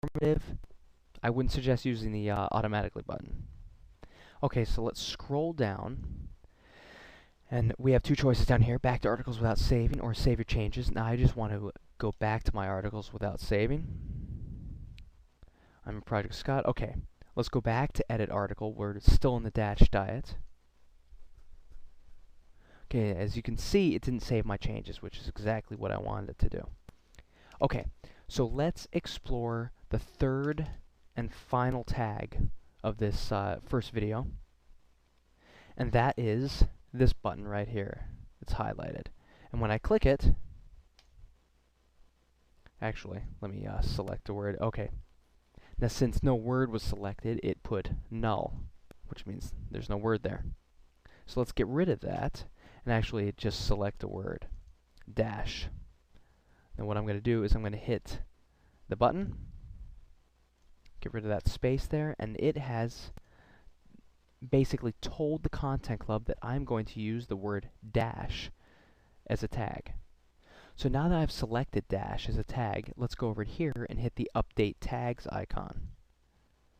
informative, I wouldn't suggest using the automatically button. Okay, so let's scroll down. And we have two choices down here, back to articles without saving or save your changes. Now I just want to go back to my articles without saving. I'm in Project Scott. Okay, let's go back to edit article. We're still in the dash diet. Okay, as you can see, it didn't save my changes, which is exactly what I wanted it to do. Okay, so let's explore the third and final tag of this first video. And that is this button right here. It's highlighted. And when I click it, actually, let me select a word. Okay. Now, since no word was selected, it put null, which means there's no word there. So let's get rid of that and actually just select a word, dash. Now what I'm going to do is I'm going to hit the button, get rid of that space there, and it has basically told the Content Club that I'm going to use the word dash as a tag. So now that I've selected dash as a tag, let's go over here and hit the update tags icon.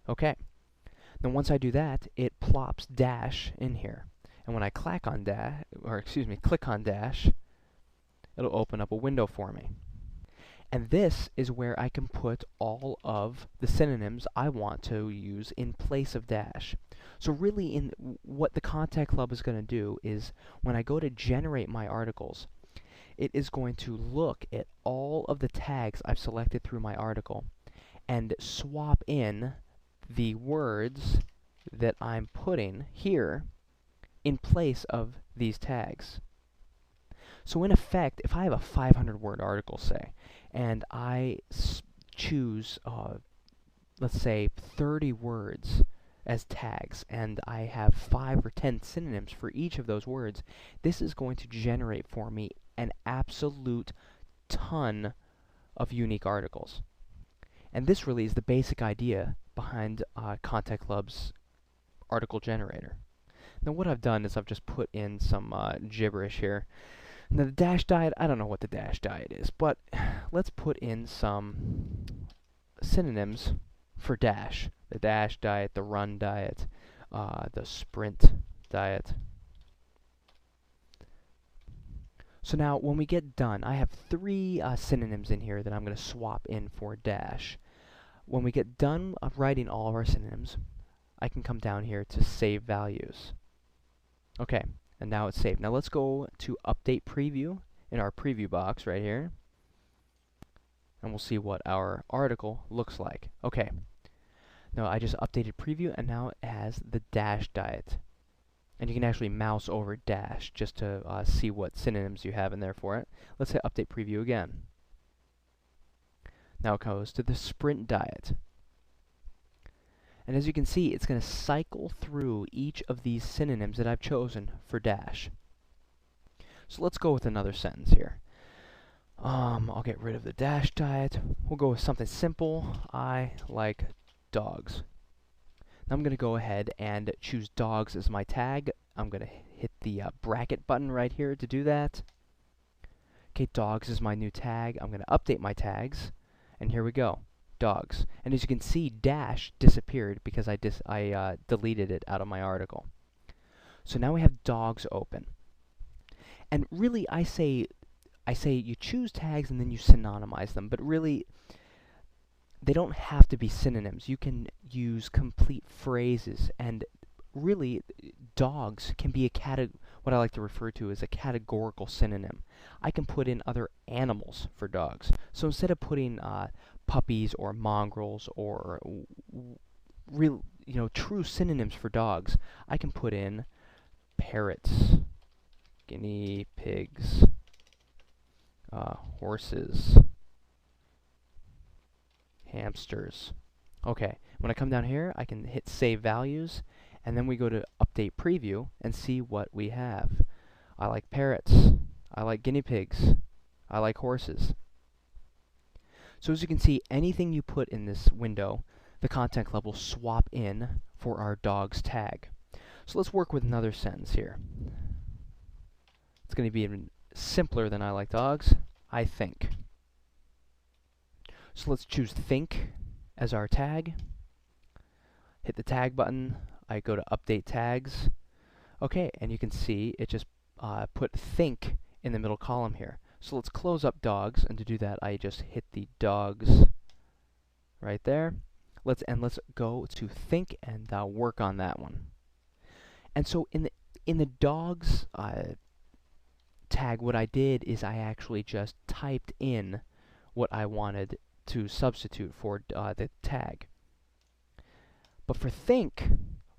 Okay. Then once I do that, it plops dash in here. And when I click on dash, it'll open up a window for me. And this is where I can put all of the synonyms I want to use in place of dash. So really, what the Content Club is going to do is, when I go to generate my articles, it is going to look at all of the tags I've selected through my article and swap in the words that I'm putting here in place of these tags. So in effect, if I have a 500-word article, say, and I choose, let's say, 30 words as tags, and I have 5 or 10 synonyms for each of those words, this is going to generate for me an absolute ton of unique articles. And this really is the basic idea behind Content Club's article generator. Now what I've done is I've just put in some gibberish here. Now the dash diet, I don't know what the dash diet is, but let's put in some synonyms for dash. The dash diet, the run diet, the sprint diet. So now when we get done, I have 3 synonyms in here that I'm going to swap in for dash. When we get done writing all of our synonyms, I can come down here to save values. Okay. And now it's saved. Now let's go to update preview in our preview box right here. And we'll see what our article looks like. Okay. Now I just updated preview and now it has the dash diet. And you can actually mouse over dash just to see what synonyms you have in there for it. Let's hit update preview again. Now it goes to the sprint diet. And as you can see, it's going to cycle through each of these synonyms that I've chosen for dash. So let's go with another sentence here. I'll get rid of the dash diet. We'll go with something simple. I like dogs. Now I'm going to go ahead and choose dogs as my tag. I'm going to hit the bracket button right here to do that. Okay, dogs is my new tag. I'm going to update my tags. And here we go. Dogs. And as you can see, dash disappeared because I deleted it out of my article. So now we have dogs open. And really, I say you choose tags and then you synonymize them, but really, they don't have to be synonyms. You can use complete phrases, and really, dogs can be what I like to refer to as a categorical synonym. I can put in other animals for dogs. So instead of putting puppies or mongrels or real, true synonyms for dogs, I can put in parrots, guinea pigs, horses, hamsters. Okay, when I come down here, I can hit save values, and then we go to update preview and see what we have. I like parrots. I like guinea pigs. I like horses. So as you can see, anything you put in this window, the Content Club will swap in for our dogs tag. So let's work with another sentence here. It's going to be even simpler than I like dogs. I think. So let's choose think, as our tag. Hit the tag button. I go to update tags. Okay, and you can see it just put think in the middle column here. So let's close up dogs, and to do that I just hit the dogs right there. Let's go to think and work on that one. And so in the dogs tag, what I did is I actually just typed in what I wanted to substitute for the tag. But for think,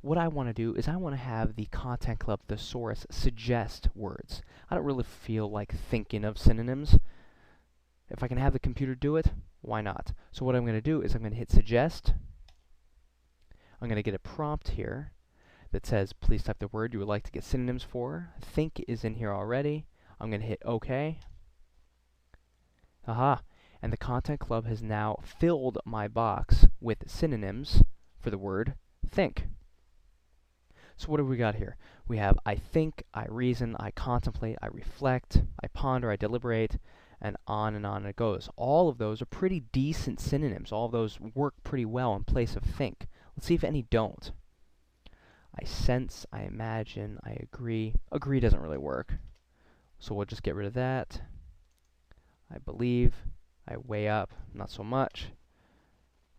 what I want to do is I want to have the Content Club thesaurus suggest words. I don't really feel like thinking of synonyms. If I can have the computer do it, why not? So what I'm going to do is I'm going to hit suggest. I'm going to get a prompt here that says, please type the word you would like to get synonyms for. Think is in here already. I'm going to hit OK. Aha! And the Content Club has now filled my box with synonyms for the word think. So what have we got here? We have I think, I reason, I contemplate, I reflect, I ponder, I deliberate, and on it goes. All of those are pretty decent synonyms. All of those work pretty well in place of think. Let's see if any don't. I sense, I imagine, I agree. Agree doesn't really work. So we'll just get rid of that. I believe, I weigh up, not so much.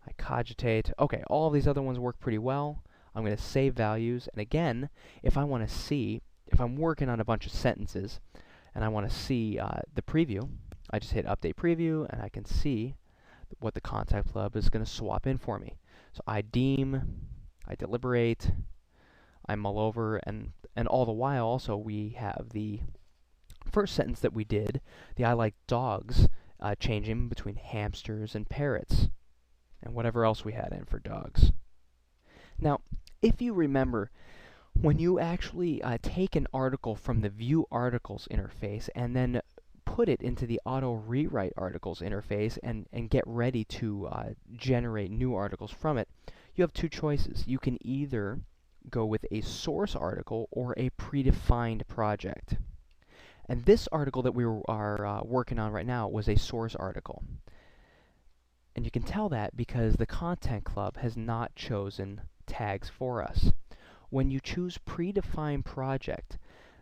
I cogitate. Okay, all of these other ones work pretty well. I'm going to save values, and again, if I want to see, if I'm working on a bunch of sentences, and I want to see the preview, I just hit Update Preview, and I can see what the Content Club is going to swap in for me. So I deem, I deliberate, I mull over, and all the while also we have the first sentence that we did, the I like dogs, changing between hamsters and parrots, and whatever else we had in for dogs. Now, if you remember, when you actually take an article from the View Articles interface and then put it into the Auto Rewrite Articles interface and get ready to generate new articles from it, you have two choices. You can either go with a source article or a predefined project. And this article that we are working on right now was a source article. And you can tell that because the Content Club has not chosen tags for us. When you choose predefined project,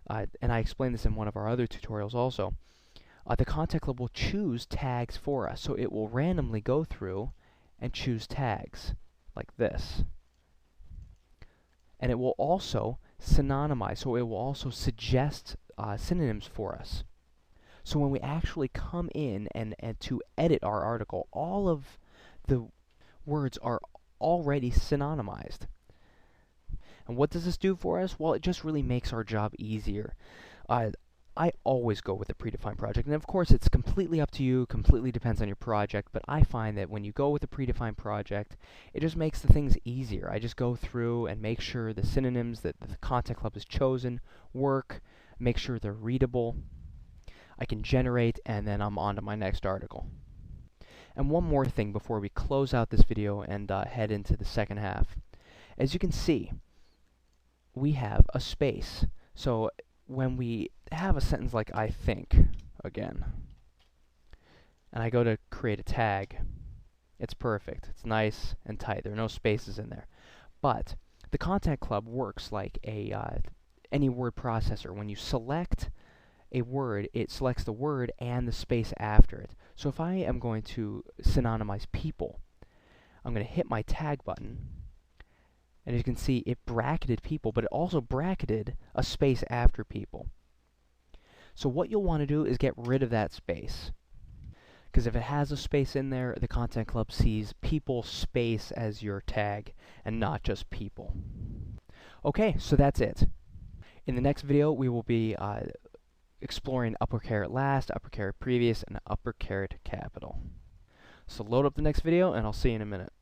and I explained this in one of our other tutorials also, the Content Club will choose tags for us. So it will randomly go through and choose tags like this. And it will also synonymize, so it will also suggest synonyms for us. So when we actually come in and to edit our article, all of the words are already synonymized. And what does this do for us? Well, it just really makes our job easier. I always go with a predefined project, and of course it's completely up to you, completely depends on your project, but I find that when you go with a predefined project, it just makes the things easier. I just go through and make sure the synonyms that the Content Club has chosen work, make sure they're readable. I can generate, and then I'm on to my next article. And one more thing before we close out this video and head into the second half. As you can see, we have a space. So when we have a sentence like I think, again, and I go to create a tag, it's perfect. It's nice and tight. There are no spaces in there. But the Content Club works like any word processor. When you select a word, it selects the word and the space after it. So if I am going to synonymize people, I'm going to hit my tag button, and as you can see, it bracketed people, but it also bracketed a space after people. So what you'll want to do is get rid of that space, because if it has a space in there, the Content Club sees people space as your tag, and not just people. Okay, so that's it. In the next video, we will be exploring upper caret last, upper caret previous, and upper caret capital. So load up the next video, and I'll see you in a minute.